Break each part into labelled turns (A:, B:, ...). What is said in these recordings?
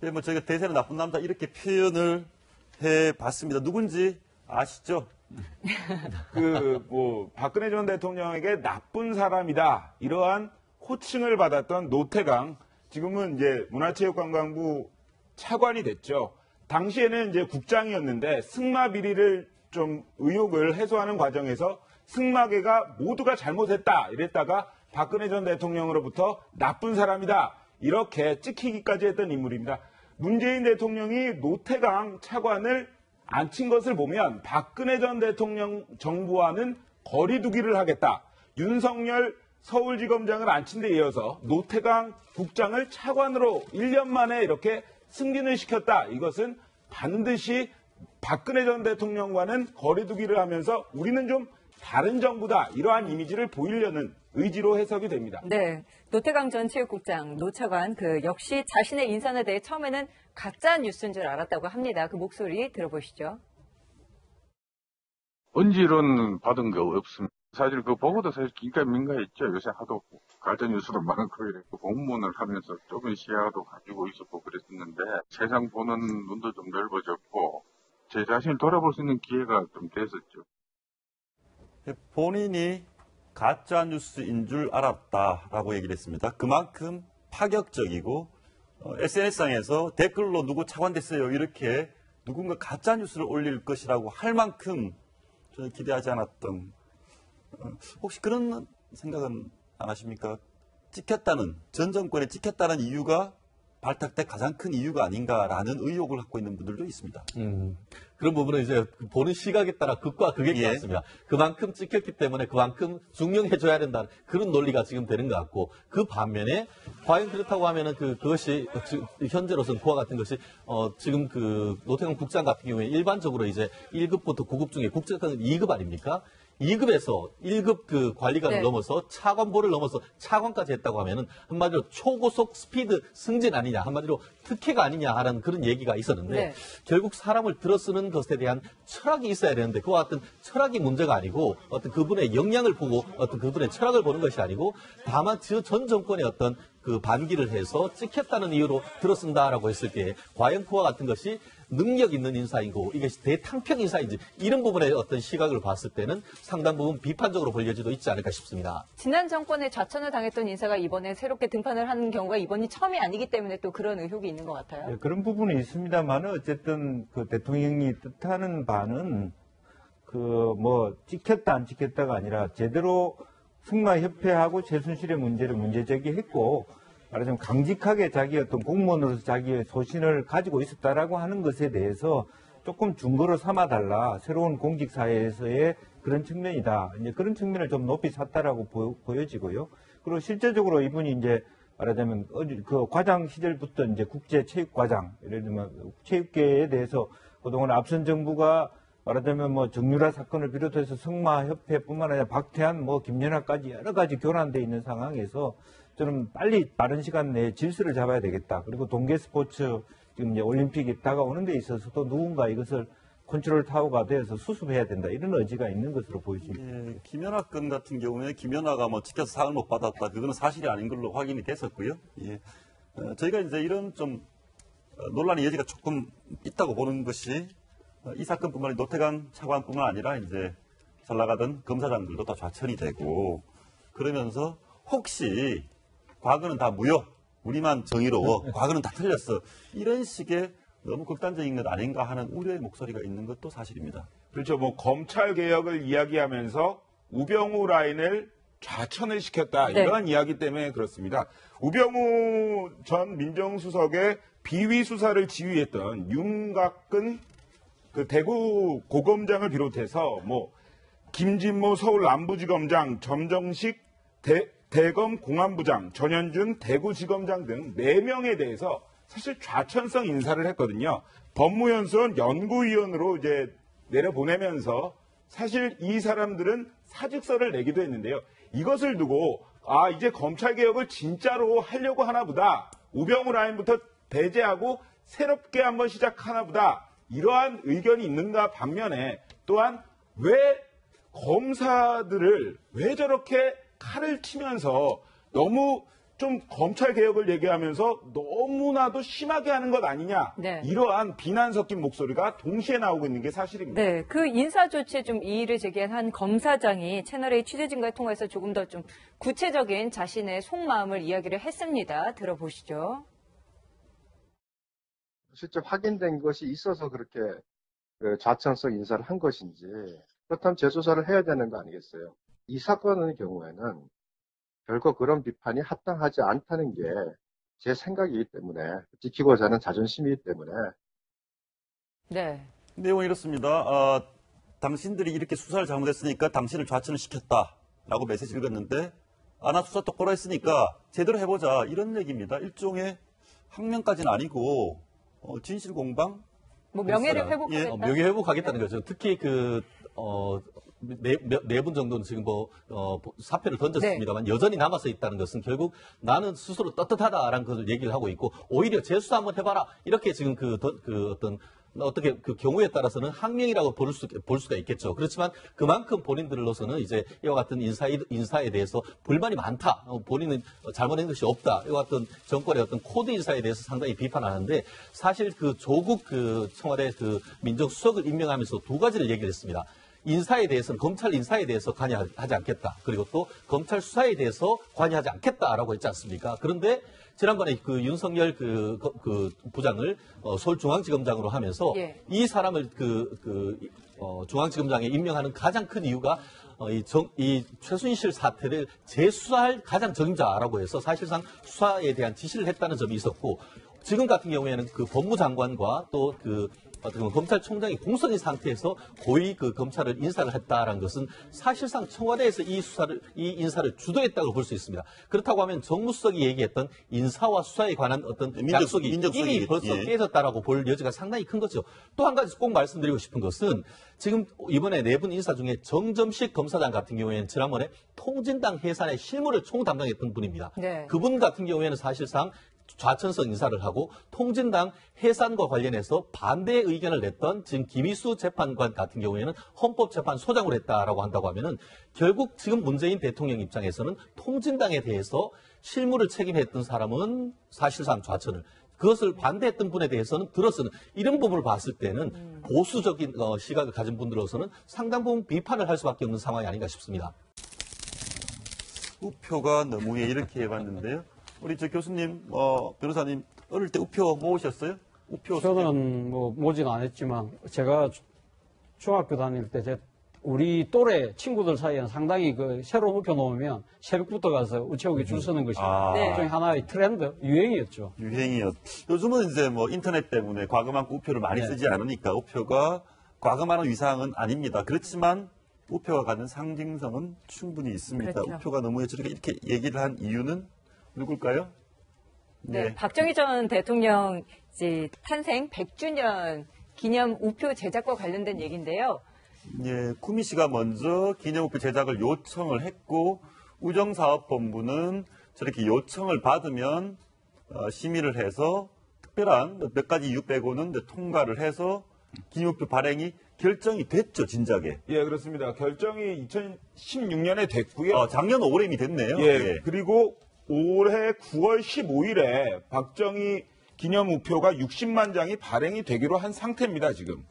A: 뭐 저희가 대세는 나쁜 남자 이렇게 표현을 해봤습니다. 누군지 아시죠?
B: 박근혜 전 대통령에게 나쁜 사람이다. 이러한 호칭을 받았던 노태강. 지금은 이제 문화체육관광부 차관이 됐죠. 당시에는 이제 국장이었는데 승마 비리를 좀 의혹을 해소하는 과정에서 승마계가 모두가 잘못했다. 이랬다가 박근혜 전 대통령으로부터 나쁜 사람이다. 이렇게 찍히기까지 했던 인물입니다. 문재인 대통령이 노태강 차관을 앉힌 것을 보면 박근혜 전 대통령 정부와는 거리두기를 하겠다. 윤석열 서울지검장을 앉힌 데 이어서 노태강 국장을 차관으로 1년 만에 이렇게 승진을 시켰다. 이것은 반드시 박근혜 전 대통령과는 거리두기를 하면서 우리는 좀 다른 정부다. 이러한 이미지를 보이려는 의지로 해석이 됩니다.
C: 네, 노태강 전 체육국장, 노 차관 역시 자신의 인선에 대해 처음에는 가짜 뉴스인 줄 알았다고 합니다. 그 목소리 들어보시죠.
D: 언질은 받은 거 없습니다. 사실 그거 보고도 사실 굉장히 민감했죠. 요새 하도 가짜 뉴스도 많고 이랬고 공무원을 하면서 좁은 시야도 가지고 있었고 그랬었는데 세상 보는 눈도 좀 넓어졌고 제 자신을 돌아볼 수 있는 기회가 좀 됐었죠.
A: 본인이 가짜 뉴스인 줄 알았다라고 얘기를 했습니다. 그만큼 파격적이고 SNS상에서 댓글로 누구 차관됐어요 이렇게 누군가 가짜 뉴스를 올릴 것이라고 할 만큼 저는 기대하지 않았던 혹시 그런 생각은 안 하십니까? 찍혔다는 전 정권에 찍혔다는 이유가 발탁된 가장 큰 이유가 아닌가라는 의혹을 갖고 있는 분들도 있습니다.
E: 그런 부분은 이제 보는 시각에 따라 극과 극일 것 같습니다. 그만큼 찍혔기 때문에 그만큼 중용해줘야 된다는 그런 논리가 지금 되는 것 같고 그 반면에 과연 그렇다고 하면은 그것이 현재로서는 그와 같은 것이 지금 노태강 국장 같은 경우에 일반적으로 이제 1급부터 9급 중에 국장은 2급 아닙니까? 2급에서 1급 관리관을 넘어서 차관보를 넘어서 차관까지 했다고 하면은 한마디로 초고속 스피드 승진 아니냐, 한마디로 특혜가 아니냐 하는 그런 얘기가 있었는데 결국 사람을 들어쓰는 것에 대한 철학이 있어야 되는데 그와 같은 철학이 문제가 아니고 어떤 그분의 역량을 보고 어떤 그분의 철학을 보는 것이 아니고 다만 전 정권의 어떤 반기를 해서 찍혔다는 이유로 들어쓴다라고 했을 때 과연 그와 같은 것이 능력 있는 인사이고 이것이 대탕평 인사인지 이런 부분의 어떤 시각을 봤을 때는 상당 부분 비판적으로 볼 여지도 있지 않을까 싶습니다.
C: 지난 정권에 좌천을 당했던 인사가 이번에 새롭게 등판을 하는 경우가 이번이 처음이 아니기 때문에 또 그런 의혹이 있는 것 같아요.
F: 네, 그런 부분이 있습니다만 어쨌든 대통령이 뜻하는 바는 찍혔다 안 찍혔다가 아니라 제대로 승마협회하고 최순실의 문제를 문제제기했고 말하자면 강직하게 자기 어떤 공무원으로서 자기의 소신을 가지고 있었다라고 하는 것에 대해서 조금 증거로 삼아달라. 새로운 공직사회에서의 그런 측면이다. 이제 그런 측면을 좀 높이 샀다라고 보여지고요. 그리고 실제적으로 이분이 이제 말하자면 과장 시절부터 이제 국제체육과장, 예를 들면 체육계에 대해서 그동안 앞선 정부가 말하자면 정유라 사건을 비롯해서 승마협회뿐만 아니라 박태환, 김연아까지 여러 가지 교란돼 있는 상황에서 저는 빨리 빠른 시간 내에 질서를 잡아야 되겠다. 그리고 동계 스포츠 지금 이제 올림픽이 다가오는 데 있어서도 누군가 이것을 컨트롤 타워가 되어서 수습해야 된다. 이런 의지가 있는 것으로 보여집니다.
A: 예, 김연아 건 같은 경우에 김연아가 찍혀서 상을 못 받았다. 그거는 사실이 아닌 걸로 확인이 됐었고요. 예. 저희가 이제 이런 좀 논란의 여지가 조금 있다고 보는 것이 이 사건뿐만 아니라 노태강 차관뿐만 아니라 이제 잘 나가던 검사장들도 다 좌천이 되고 그러면서 혹시 과거는 다 무효, 우리만 정의로워, 과거는 다 틀렸어. 이런 식의 너무 극단적인 것 아닌가 하는 우려의 목소리가 있는 것도 사실입니다.
B: 그렇죠. 검찰 개혁을 이야기하면서 우병우 라인을 좌천을 시켰다. 이러한 이야기 때문에 그렇습니다. 우병우 전 민정수석의 비위 수사를 지휘했던 윤곽근 대구 고검장을 비롯해서 김진모 서울 남부지검장, 점정식 대검 공안부장, 전현준 대구지검장 등 4명에 대해서 사실 좌천성 인사를 했거든요. 법무연수원 연구위원으로 이제 내려보내면서 사실 이 사람들은 사직서를 내기도 했는데요. 이것을 두고 이제 검찰개혁을 진짜로 하려고 하나 보다. 우병우 라인부터 배제하고 새롭게 한번 시작하나 보다. 이러한 의견이 있는가 반면에 또한 왜 검사들을 왜 저렇게 칼을 치면서 너무 좀 검찰 개혁을 얘기하면서 너무나도 심하게 하는 것 아니냐.
C: 네.
B: 이러한 비난 섞인 목소리가 동시에 나오고 있는 게 사실입니다.
C: 네, 그 인사 조치에 좀 이의를 제기한 한 검사장이 채널A 취재진과의 통화에서 조금 더 좀 구체적인 자신의 속마음을 이야기를 했습니다. 들어보시죠.
G: 실제 확인된 것이 있어서 그렇게 좌천성 인사를 한 것인지 그렇다면 재조사를 해야 되는 거 아니겠어요? 이 사건의 경우에는 결코 그런 비판이 합당하지 않다는 게 제 생각이기 때문에 지키고자 하는 자존심이기 때문에
C: 네.
A: 내용은 이렇습니다. 당신들이 이렇게 수사를 잘못했으니까 당신을 좌천을 시켰다라고 메시지를 읽었는데 나 수사 똑바로 했으니까 제대로 해보자 이런 얘기입니다. 일종의 항명까지는 아니고 진실 공방?
C: 뭐 명예를
A: 예.
C: 회복하겠다.
E: 명예 회복하겠다는 거죠. 특히 네 분 정도는 지금 사표를 던졌습니다만 여전히 남아서 있다는 것은 결국 나는 스스로 떳떳하다라는 것을 얘기를 하고 있고 오히려 재수사 한번 해봐라 이렇게 지금 어떻게 그 경우에 따라서는 항명이라고 볼 수가 있겠죠. 그렇지만 그만큼 본인들로서는 이제 이와 같은 인사에 대해서 불만이 많다. 본인은 잘못한 것이 없다. 이와 같은 정권의 어떤 코드 인사에 대해서 상당히 비판하는데 사실 그 조국 청와대 민정수석을 임명하면서 두 가지를 얘기를 했습니다. 인사에 대해서는 검찰 인사에 대해서 관여하지 않겠다. 그리고 또 검찰 수사에 대해서 관여하지 않겠다라고 했지 않습니까? 그런데 지난번에 윤석열 부장을 서울중앙지검장으로 하면서
C: 예.
E: 이 사람을 중앙지검장에 임명하는 가장 큰 이유가 이 최순실 사태를 재수사할 가장 적임자라고 해서 사실상 수사에 대한 지시를 했다는 점이 있었고 지금 같은 경우에는 그 법무장관과 또 어떻게 보면 검찰총장이 공석인 상태에서 고위 검찰을 인사를 했다라는 것은 사실상 청와대에서 이 인사를 주도했다고 볼 수 있습니다. 그렇다고 하면 정무수석이 얘기했던 인사와 수사에 관한 어떤 약속이 이미 벌써 깨졌다라고 볼 여지가 상당히 큰 거죠. 또 한 가지 꼭 말씀드리고 싶은 것은 지금 이번에 네 분 인사 중에 정점식 검사장 같은 경우에는 지난번에 통진당 해산의 실무를 총담당했던 분입니다.
C: 네.
E: 그분 같은 경우에는 사실상 좌천성 인사를 하고 통진당 해산과 관련해서 반대의 의견을 냈던 지금 김희수 재판관 같은 경우에는 헌법재판소장으로 했다라고 한다고 하면은 결국 지금 문재인 대통령 입장에서는 통진당에 대해서 실무를 책임했던 사람은 사실상 좌천을 그것을 반대했던 분에 대해서는 들어서는 이런 부분을 봤을 때는 보수적인 시각을 가진 분들로서는 상당 부분 비판을 할 수밖에 없는 상황이 아닌가 싶습니다.
A: 우표가 너무해 이렇게 해봤는데요. 우리 교수님, 변호사님 어릴 때 우표 모으셨어요? 우표
H: 저는 모지는 않았지만 제가 중학교 다닐 때 우리 또래 친구들 사이에는 상당히 새로운 우표 놓으면 새벽부터 가서 우체국에 줄 서는 것이 일종의 하나의 트렌드, 유행이었죠.
A: 요즘은 이제 인터넷 때문에 과금한 우표를 많이 쓰지 않으니까 우표가 과금하는 위상은 아닙니다. 그렇지만 우표가 가진 상징성은 충분히 있습니다.
C: 그렇죠.
A: 우표가 너무해 저렇게 이렇게 얘기를 한 이유는 누굴까요?
C: 네, 박정희 전 대통령 탄생 100주년 기념 우표 제작과 관련된 얘기인데요.
A: 예, 구미 씨가 먼저 기념우표 제작을 요청을 했고 우정사업본부는 저렇게 요청을 받으면 심의를 해서 특별한 몇 가지 이유 빼고는 통과를 해서 기념우표 발행이 결정이 됐죠, 진작에.
B: 예, 그렇습니다. 결정이 2016년에 됐고요.
A: 작년 5월에 이미 됐네요.
B: 예, 그리고 올해 9월 15일에 박정희 기념 우표가 60만 장이 발행이 되기로 한 상태입니다, 지금.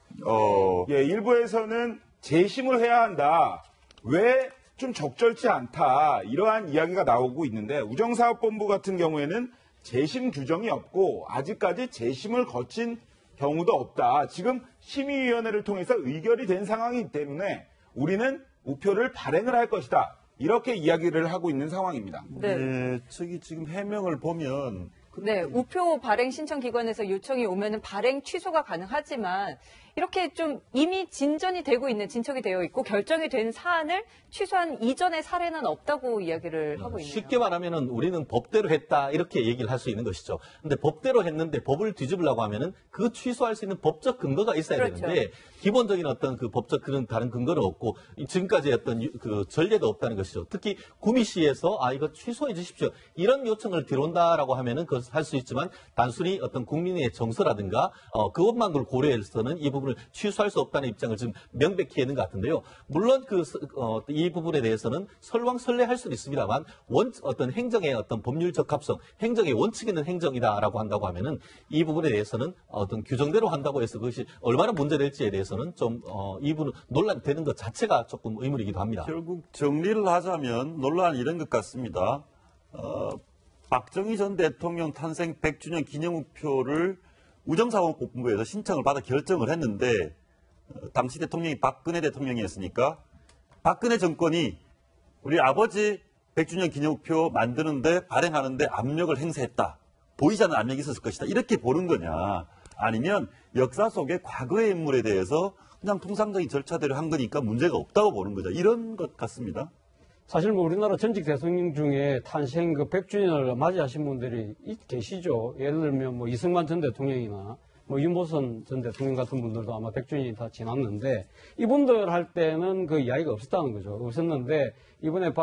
B: 일부에서는 재심을 해야 한다. 왜 좀 적절치 않다. 이러한 이야기가 나오고 있는데 우정사업본부 같은 경우에는 재심 규정이 없고 아직까지 재심을 거친 경우도 없다. 지금 심의위원회를 통해서 의결이 된 상황이기 때문에 우리는 우표를 발행을 할 것이다. 이렇게 이야기를 하고 있는 상황입니다.
A: 네, 지금 해명을 보면
C: 네, 우표 발행 신청 기관에서 요청이 오면은 발행 취소가 가능하지만 이렇게 좀 이미 진전이 되고 있는 진척이 되어 있고 결정이 된 사안을 취소한 이전의 사례는 없다고 이야기를 하고 있네요.
E: 쉽게 말하면은 우리는 법대로 했다 이렇게 얘기를 할 수 있는 것이죠. 근데 법대로 했는데 법을 뒤집으려고 하면은 그 취소할 수 있는 법적 근거가 있어야
C: 그렇죠.
E: 되는데 기본적인 어떤 그 법적 그런 다른 근거는 없고 지금까지 어떤 그 전례도 없다는 것이죠. 특히 구미시에서 이거 취소해 주십시오 이런 요청을 들어온다라고 하면은 그것을 할 수 있지만 단순히 어떤 국민의 정서라든가 그것만 고려해서는 이 부분 부분을 취소할 수 없다는 입장을 지금 명백히 했는 것 같은데요. 물론 이 부분에 대해서는 설왕설래할 수는 있습니다만 어떤 행정의 어떤 법률 적합성, 행정의 원칙 있는 행정이다라고 한다고 하면은 이 부분에 대해서는 어떤 규정대로 한다고 해서 그것이 얼마나 문제될지에 대해서는 좀 이 부분 논란되는 것 자체가 조금 의문이기도 합니다.
A: 결국 정리를 하자면 논란이 이런 것 같습니다. 박정희 전 대통령 탄생 100주년 기념우표를 우정사업본부에서 신청을 받아 결정을 했는데 당시 대통령이 박근혜 대통령이었으니까 박근혜 정권이 우리 아버지 100주년 기념우표 만드는데 발행하는데 압력을 행사했다. 보이지 않는 압력이 있었을 것이다. 이렇게 보는 거냐. 아니면 역사 속의 과거의 인물에 대해서 그냥 통상적인 절차대로 한 거니까 문제가 없다고 보는 거죠. 이런 것 같습니다.
H: 사실 뭐 우리나라 전직 대통령 중에 탄생 그 100주년을 맞이하신 분들이 계시죠. 예를 들면 뭐 이승만 전 대통령이나 뭐 윤보선 전 대통령 같은 분들도 아마 100주년이 다 지났는데 이분들 할 때는 그 이야기가 없었다는 거죠. 없었는데 이번에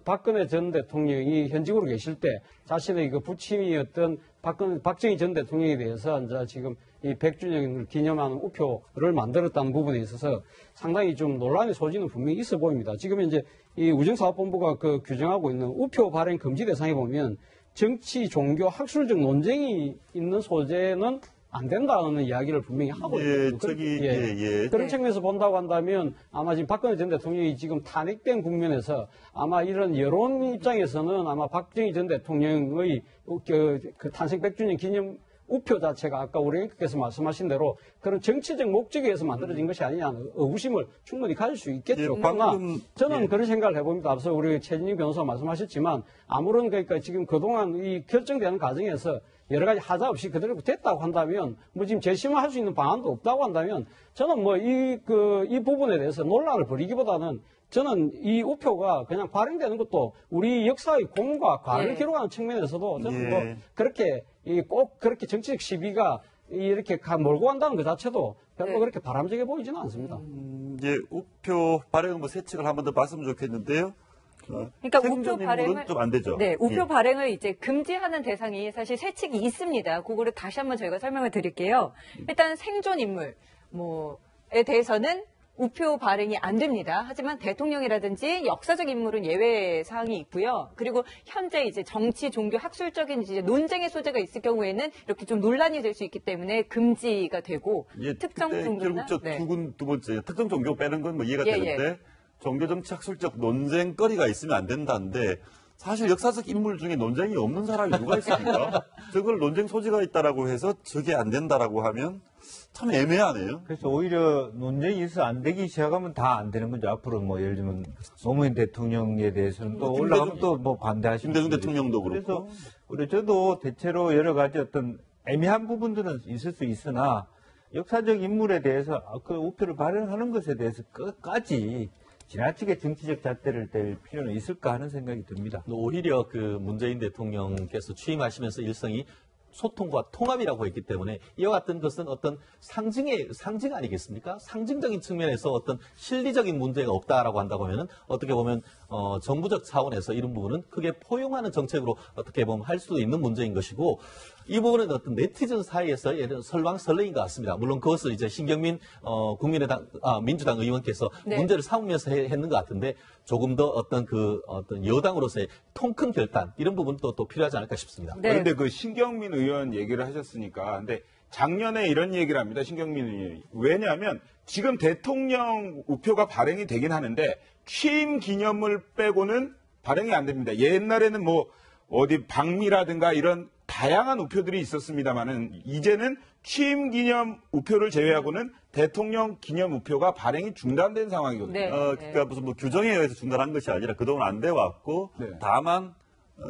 H: 박근혜 전 대통령이 현직으로 계실 때 자신의 그 부친이었던 박정희 전 대통령에 대해서 이제 지금 이 100주년을 기념하는 우표를 만들었다는 부분에 있어서 상당히 좀 논란의 소지는 분명히 있어 보입니다. 지금 이제 이 우정사업본부가 그 규정하고 있는 우표 발행 금지 대상에 보면 정치, 종교, 학술적 논쟁이 있는 소재는 안 된다는 이야기를 분명히 하고 있거든요. 그런 측면에서 본다고 한다면 아마 지금 박근혜 전 대통령이 지금 탄핵된 국면에서 아마 이런 여론 입장에서는 아마 박정희 전 대통령의 그 탄생 100주년 기념 우표 자체가 아까 우리 앵커께서 말씀하신 대로 그런 정치적 목적에 의해서 만들어진 것이 아니냐는 의구심을 충분히 가질 수 있겠죠. 그러나 저는 그런 생각을 해봅니다. 앞서 우리 최진영 변호사가 말씀하셨지만 아무런 그러니까 지금 그동안 이 결정되는 과정에서 여러 가지 하자 없이 그대로 됐다고 한다면 뭐 지금 재심을 할 수 있는 방안도 없다고 한다면 저는 뭐 이 부분에 대해서 논란을 벌이기보다는 저는 이 우표가 그냥 발행되는 것도 우리 역사의 공과 과를 기록하는 측면에서도 저는 뭐 그렇게 꼭 그렇게 정치적 시비가 이렇게 몰고 간다는 것 자체도 별로 그렇게 바람직해 보이지는 않습니다.
A: 우표 발행은 뭐 세칙을 한 번 더 봤으면 좋겠는데요.
C: 그러니까 우표 발행을
A: 좀 안 되죠.
C: 네, 우표 발행을 이제 금지하는 대상이 사실 세칙이 있습니다. 그거를 다시 한번 저희가 설명을 드릴게요. 일단 생존 인물 뭐에 대해서는 우표 발행이 안 됩니다. 하지만 대통령이라든지 역사적 인물은 예외 사항이 있고요. 그리고 현재 이제 정치, 종교, 학술적인 이제 논쟁의 소재가 있을 경우에는 이렇게 좀 논란이 될 수 있기 때문에 금지가 되고 특정 종교나
A: 결국 두 번째 특정 종교 빼는 건 뭐 이해가 되는데 종교, 정치, 학술적 논쟁거리가 있으면 안 된다는데 사실 역사적 인물 중에 논쟁이 없는 사람이 누가 있습니까? 저걸 논쟁 소지가 있다라고 해서 저게 안 된다라고 하면 참 애매하네요.
F: 그래서 오히려 논쟁이 있어 안 되기 시작하면 다 안 되는 거죠. 앞으로 뭐 예를 들면 노무현 대통령에 대해서는 또 올라가면 또 뭐 반대하시는
A: 김대중 대통령도 그렇고.
F: 그래서 저도 대체로 여러 가지 어떤 애매한 부분들은 있을 수 있으나 역사적 인물에 대해서 그 우표를 발행하는 것에 대해서 끝까지 지나치게 정치적 잣대를 댈 필요는 있을까 하는 생각이 듭니다.
E: 오히려 그 문재인 대통령께서 취임하시면서 일성이 소통과 통합이라고 했기 때문에 이와 같은 것은 어떤 상징 아니겠습니까? 상징적인 측면에서 어떤 실리적인 문제가 없다라고 한다고 하면은 어떻게 보면 정부적 차원에서 이런 부분은 크게 포용하는 정책으로 어떻게 보면 할 수도 있는 문제인 것이고 이 부분은 어떤 네티즌 사이에서 설왕설래인 것 같습니다. 물론 그것을 이제 신경민 민주당 의원께서 문제를 삼으면서 했는 것 같은데 조금 더 어떤 여당으로서의 통 큰 결단 이런 부분도 또 필요하지 않을까 싶습니다.
B: 그런데 그 신경민 의원 얘기를 하셨으니까 근데 작년에 이런 얘기를 합니다. 신경민 의원이. 왜냐하면 지금 대통령 우표가 발행이 되긴 하는데 취임 기념을 빼고는 발행이 안 됩니다. 옛날에는 뭐 어디 방미라든가 이런 다양한 우표들이 있었습니다만은 이제는 취임 기념 우표를 제외하고는 대통령 기념 우표가 발행이 중단된 상황이거든요.
A: 그러니까 무슨 뭐 규정에 의해서 중단한 것이 아니라 그동안 안 돼 왔고 다만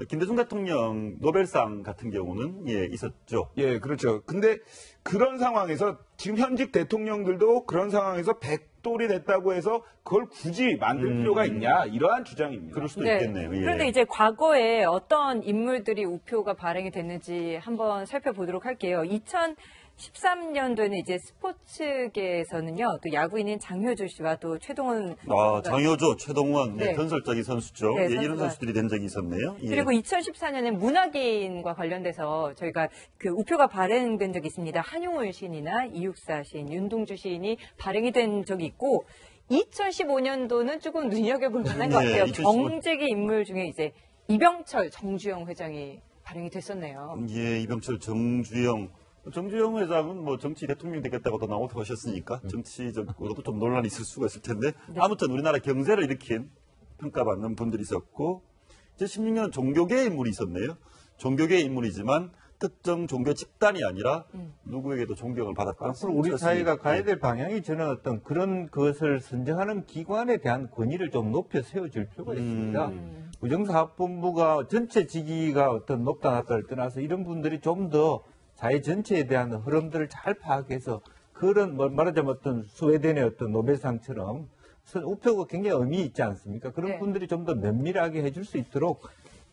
A: 김대중 대통령 노벨상 같은 경우는 있었죠.
B: 그렇죠. 근데 그런 상황에서 지금 현직 대통령들도 그런 상황에서 백돌이 됐다고 해서 그걸 굳이 만들 필요가 있냐 이러한 주장입니다.
A: 그럴 수도 있겠네요.
C: 그런데 이제 과거에 어떤 인물들이 우표가 발행이 됐는지 한번 살펴보도록 할게요. 13년도에는 이제 스포츠계에서는요, 또 야구인인 장효조 씨와 또 최동원
A: 장효조, 최동원,
C: 네.
A: 전설적인 선수죠.
C: 네,
A: 이런
C: 선수가.
A: 선수들이 된 적이 있었네요. 예.
C: 그리고 2014년에 문학인과 관련돼서 저희가 그 우표가 발행된 적이 있습니다. 한용울 시인이나 이육사 시인, 윤동주 시인이 발행이 된 적이 있고 2015년도는 조금 눈여겨볼 만한 것 같아요.
A: 2015.
C: 경제계 인물 중에 이제 이병철, 정주영 회장이 발행이 됐었네요.
A: 예, 이병철, 정주영 회장은 뭐 정치 대통령 되겠다고도 나오고 하셨으니까 정치적으로도 좀 논란이 있을 수가 있을 텐데 아무튼 우리나라 경제를 일으킨 평가받는 분들이 있었고 이제 16년은 종교계의 인물이 있었네요. 종교계의 인물이지만 특정 종교 집단이 아니라 누구에게도 존경을 받았다.
F: 앞으로 우리 사회가 가야 될 방향이 저는 어떤 그런 것을 선정하는 기관에 대한 권위를 좀 높여 세워줄 필요가 있습니다. 부정사업본부가 전체 직위가 어떤 높다 낮다를 떠나서 이런 분들이 좀 더 사회 전체에 대한 흐름들을 잘 파악해서 그런 말하자면 어떤 스웨덴의 어떤 노벨상처럼 우표가 굉장히 의미 있지 않습니까? 그런
C: 네.
F: 분들이 좀 더 면밀하게 해줄 수 있도록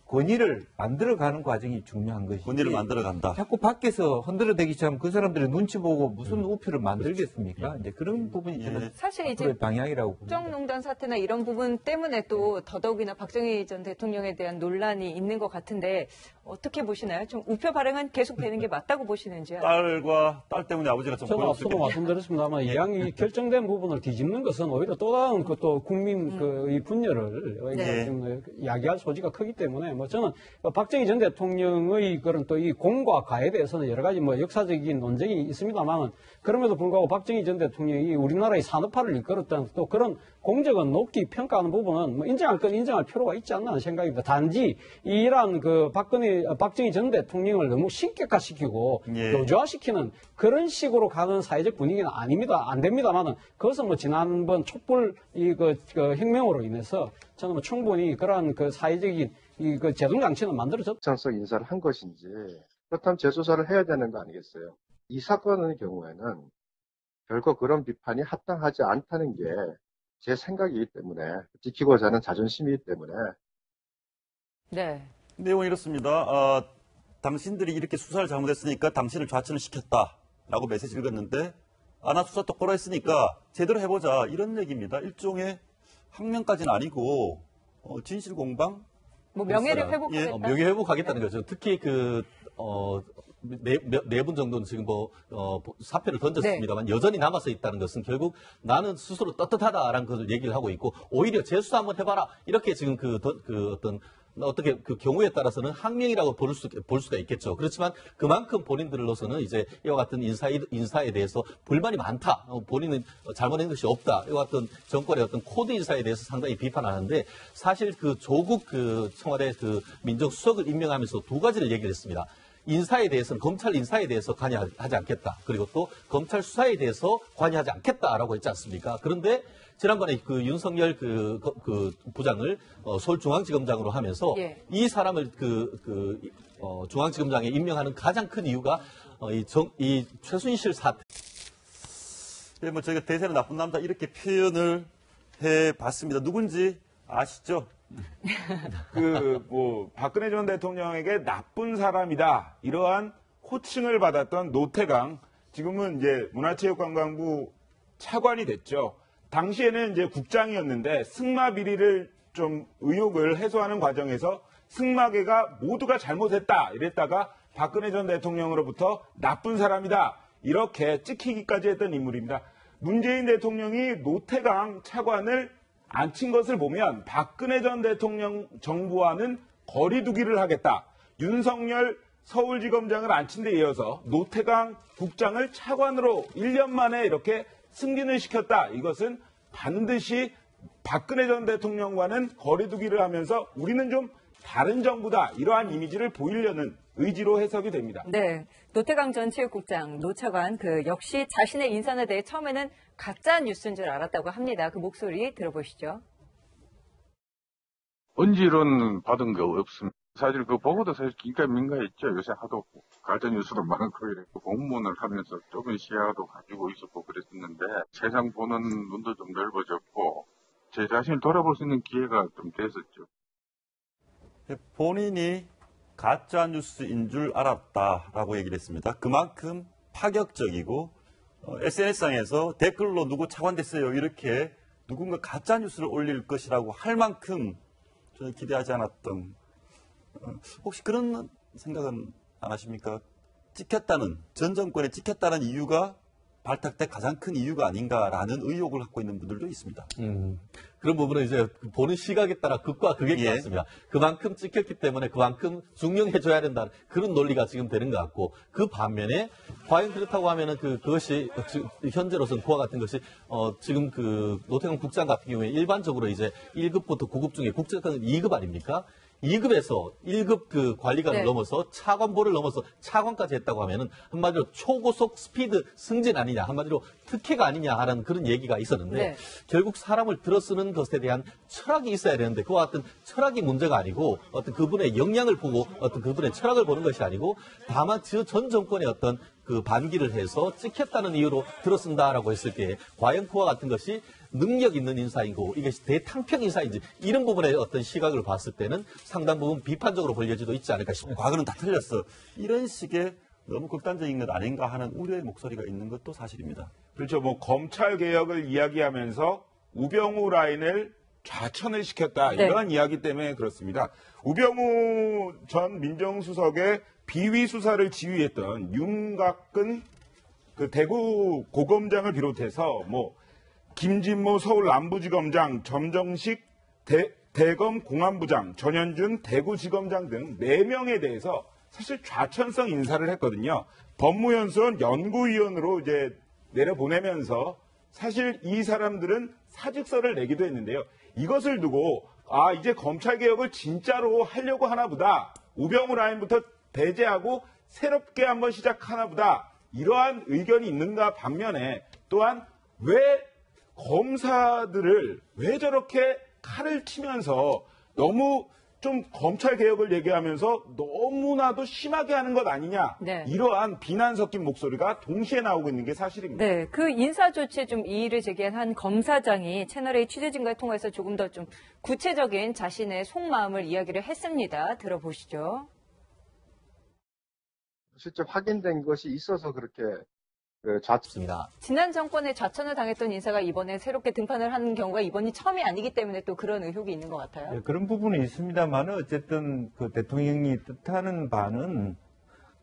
F: 권위를 만들어가는 과정이 중요한 것이지.
A: 권위를 만들어간다.
F: 자꾸 밖에서 흔들어대기 시작하면 그 사람들의 눈치 보고 무슨 우표를 만들겠습니까? 이제 그런 부분이 저는
C: 사실 이제
F: 앞으로의 방향이라고 봅니다.
C: 국정농단 사태나 이런 부분 때문에 또 더더욱이나 박정희 전 대통령에 대한 논란이 있는 것 같은데 어떻게 보시나요? 좀 우표 발행은 계속되는 게 맞다고 보시는지요?
A: 딸 때문에 아버지가 좀
H: 제가
A: 고용스럽게
H: 앞서도 말씀드렸습니다만 이양이 결정된 부분을 뒤집는 것은 오히려 또 다른 또 국민 이 분열을
C: 네.
H: 지금 야기할 소지가 크기 때문에 뭐 저는 박정희 전 대통령의 그런 또 이 공과 가에 대해서는 여러 가지 뭐 역사적인 논쟁이 있습니다만은 그럼에도 불구하고 박정희 전 대통령이 우리나라의 산업화를 이끌었던 또 그런 공적은 높게 평가하는 부분은 뭐 인정할 건 인정할 필요가 있지 않나 하는 생각입니다. 단지 이러한 그 박정희 전 대통령을 너무 신격화시키고
A: 예.
H: 노조화시키는 그런 식으로 가는 사회적 분위기는 아닙니다. 안 됩니다만은 그것은 뭐 지난번 촛불 그 혁명으로 인해서 저는 뭐 충분히 그러한 그 사회적인 그 제동 장치는 만들어졌다.
G: 적정성 인사를 한 것인지 그렇다면 재조사를 해야 되는 거 아니겠어요? 이 사건의 경우에는 결코 그런 비판이 합당하지 않다는 게 제 생각이기 때문에 지키고자 하는 자존심이기 때문에
C: 네.
A: 내용은 이렇습니다. 당신들이 이렇게 수사를 잘못했으니까 당신을 좌천을 시켰다라고 메시지를 읽었는데 나 수사 똑바로 했으니까 제대로 해보자 이런 얘기입니다. 일종의 항명까지는 아니고 진실 공방
C: 뭐 명예를
A: 예.
C: 회복하겠다.
E: 명예 회복하겠다는 거죠. 특히 네 분 정도는 지금 사표를 던졌습니다만 여전히 남아서 있다는 것은 결국 나는 스스로 떳떳하다라는 것을 얘기를 하고 있고 오히려 재수사 한번 해봐라 이렇게 지금 어떻게 그 경우에 따라서는 항명이라고 볼 수가 있겠죠. 그렇지만 그만큼 본인들로서는 이제 이와 같은 인사에 대해서 불만이 많다. 본인은 잘못한 것이 없다. 이와 같은 정권의 어떤 코드 인사에 대해서 상당히 비판하는데 사실 그 조국 청와대 민정수석을 임명하면서 두 가지를 얘기를 했습니다. 인사에 대해서는 검찰 인사에 대해서 관여하지 않겠다. 그리고 또 검찰 수사에 대해서 관여하지 않겠다라고 했지 않습니까? 그런데 지난번에 윤석열 부장을 서울중앙지검장으로 하면서
C: 예.
E: 이 사람을 중앙지검장에 임명하는 가장 큰 이유가 이 최순실 사태.
A: 예, 뭐 저희가 대세는 나쁜 남자 이렇게 표현을 해봤습니다. 누군지 아시죠?
B: 박근혜 전 대통령에게 나쁜 사람이다. 이러한 호칭을 받았던 노태강. 지금은 이제 문화체육관광부 차관이 됐죠. 당시에는 이제 국장이었는데 승마 비리를 좀 의혹을 해소하는 과정에서 승마계가 모두가 잘못했다. 이랬다가 박근혜 전 대통령으로부터 나쁜 사람이다. 이렇게 찍히기까지 했던 인물입니다. 문재인 대통령이 노태강 차관을 앉힌 것을 보면 박근혜 전 대통령 정부와는 거리두기를 하겠다. 윤석열 서울지검장을 앉힌 데 이어서 노태강 국장을 차관으로 1년 만에 이렇게 승진을 시켰다. 이것은 반드시 박근혜 전 대통령과는 거리두기를 하면서 우리는 좀 다른 정부다. 이러한 이미지를 보이려는 의지로 해석이 됩니다.
C: 네. 노태강 전 체육국장, 노 차관, 역시 자신의 인선에 대해 처음에는 가짜 뉴스인 줄 알았다고 합니다. 그 목소리 들어보시죠.
D: 언지론 받은 거 없습니다. 사실 그거 보고도 사실 굉장히 민감했죠. 요새 하도 가짜 뉴스도 많고 이랬고 공무원을 하면서 좁은 시야도 가지고 있었고 그랬었는데 세상 보는 눈도 좀 넓어졌고 제 자신을 돌아볼 수 있는 기회가 좀 됐었죠.
A: 본인이 가짜 뉴스인 줄 알았다라고 얘기를 했습니다. 그만큼 파격적이고 SNS상에서 댓글로 누구 차관됐어요 이렇게 누군가 가짜 뉴스를 올릴 것이라고 할 만큼 저는 기대하지 않았던 혹시 그런 생각은 안 하십니까? 찍혔다는 전 정권에 찍혔다는 이유가 발탁된 가장 큰 이유가 아닌가라는 의혹을 갖고 있는 분들도 있습니다.
E: 그런 부분은 이제 보는 시각에 따라 극과 극의 것 같습니다. 그만큼 찍혔기 때문에 그만큼 중용해줘야 된다는 그런 논리가 지금 되는 것 같고 그 반면에 과연 그렇다고 하면은 그것이 현재로서는 그와 같은 것이 지금 그 노태경 국장 같은 경우에 일반적으로 이제 1급부터 9급 중에 국장은 2급 아닙니까? 2급에서 1급 그 관리관을
C: 네.
E: 넘어서 차관보를 넘어서 차관까지 했다고 하면은 한마디로 초고속 스피드 승진 아니냐, 한마디로 특혜가 아니냐 하는 그런 얘기가 있었는데
C: 네.
E: 결국 사람을 들어쓰는 것에 대한 철학이 있어야 되는데 그와 같은 철학이 문제가 아니고 어떤 그분의 역량을 보고 어떤 그분의 철학을 보는 것이 아니고 다만 전 정권의 어떤 그 반기를 해서 찍혔다는 이유로 들어쓴다라고 했을 때 과연 그와 같은 것이 능력 있는 인사이고 이것이 대탕평 인사인지 이런 부분의 어떤 시각을 봤을 때는 상당 부분 비판적으로 볼 여지도 있지 않을까 싶습니다.
A: 과거는 다 틀렸어. 이런 식의 너무 극단적인 것 아닌가 하는 우려의 목소리가 있는 것도 사실입니다.
B: 그렇죠. 뭐 검찰 개혁을 이야기하면서 우병우 라인을 좌천을 시켰다.
C: 네.
B: 이러한 이야기 때문에 그렇습니다. 우병우 전 민정수석의 비위 수사를 지휘했던 윤곽근 그 대구 고검장을 비롯해서 뭐 김진모 서울 남부지검장, 점정식 대검 공안부장, 전현준 대구지검장 등 4명에 대해서 사실 좌천성 인사를 했거든요. 법무연수원 연구위원으로 이제 내려보내면서 사실 이 사람들은 사직서를 내기도 했는데요. 이것을 두고 이제 검찰개혁을 진짜로 하려고 하나 보다. 우병우 라인부터 배제하고 새롭게 한번 시작하나 보다. 이러한 의견이 있는가 반면에 또한 왜 검사들을 왜 저렇게 칼을 치면서 너무 좀 검찰 개혁을 얘기하면서 너무나도 심하게 하는 것 아니냐.
C: 네.
B: 이러한 비난 섞인 목소리가 동시에 나오고 있는 게 사실입니다.
C: 네, 그 인사 조치에 좀 이의를 제기한 한 검사장이 채널A 취재진과의 통화에서 조금 더 좀 구체적인 자신의 속마음을 이야기를 했습니다. 들어보시죠.
G: 실제 확인된 것이 있어서 그렇게
E: 좋습니다.
C: 지난 정권에 좌천을 당했던 인사가 이번에 새롭게 등판을 하는 경우가 이번이 처음이 아니기 때문에 또 그런 의혹이 있는 것 같아요.
F: 네, 그런 부분은 있습니다만은 어쨌든 그 대통령이 뜻하는 바는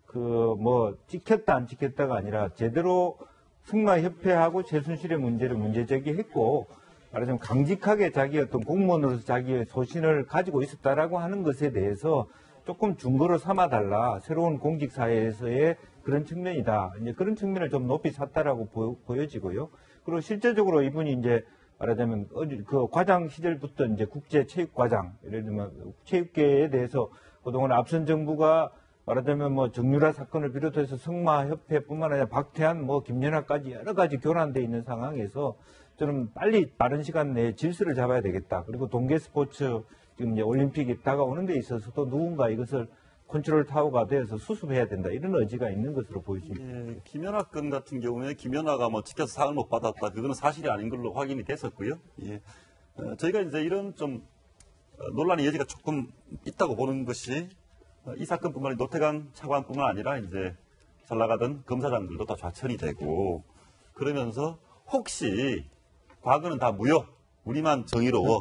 F: 그 뭐 찍혔다 안 찍혔다가 아니라 제대로 승마협회하고 최순실의 문제를 문제 제기했고 말하자면 강직하게 자기 어떤 공무원으로서 자기의 소신을 가지고 있었다라고 하는 것에 대해서 조금 증거로 삼아달라. 새로운 공직사회에서의 그런 측면이다. 이제 그런 측면을 좀 높이 샀다라고 보여지고요. 그리고 실제적으로 이분이 이제 말하자면 그 과장 시절부터 이제 국제체육과장, 예를 들면 체육계에 대해서 그동안 앞선 정부가 말하자면 뭐 정유라 사건을 비롯해서 승마협회뿐만 아니라 박태환, 뭐 김연아까지 여러 가지 교란돼 있는 상황에서 저는 빨리 빠른 시간 내에 질서를 잡아야 되겠다. 그리고 동계 스포츠 지금 이제 올림픽이 다가오는 데 있어서도 누군가 이것을 컨트롤 타워가 되어서 수습해야 된다. 이런 의지가 있는 것으로 보여집니다.
A: 예, 김연아 건 같은 경우에 김연아가 뭐 찍혀서 상을 못 받았다. 그거는 사실이 아닌 걸로 확인이 됐었고요. 예. 저희가 이제 이런 좀 논란의 여지가 조금 있다고 보는 것이 이 사건뿐만 아니라 노태강 차관뿐만 아니라 이제 잘 나가던 검사장들도 다 좌천이 되고 그러면서 혹시 과거는 다 무효, 우리만 정의로워.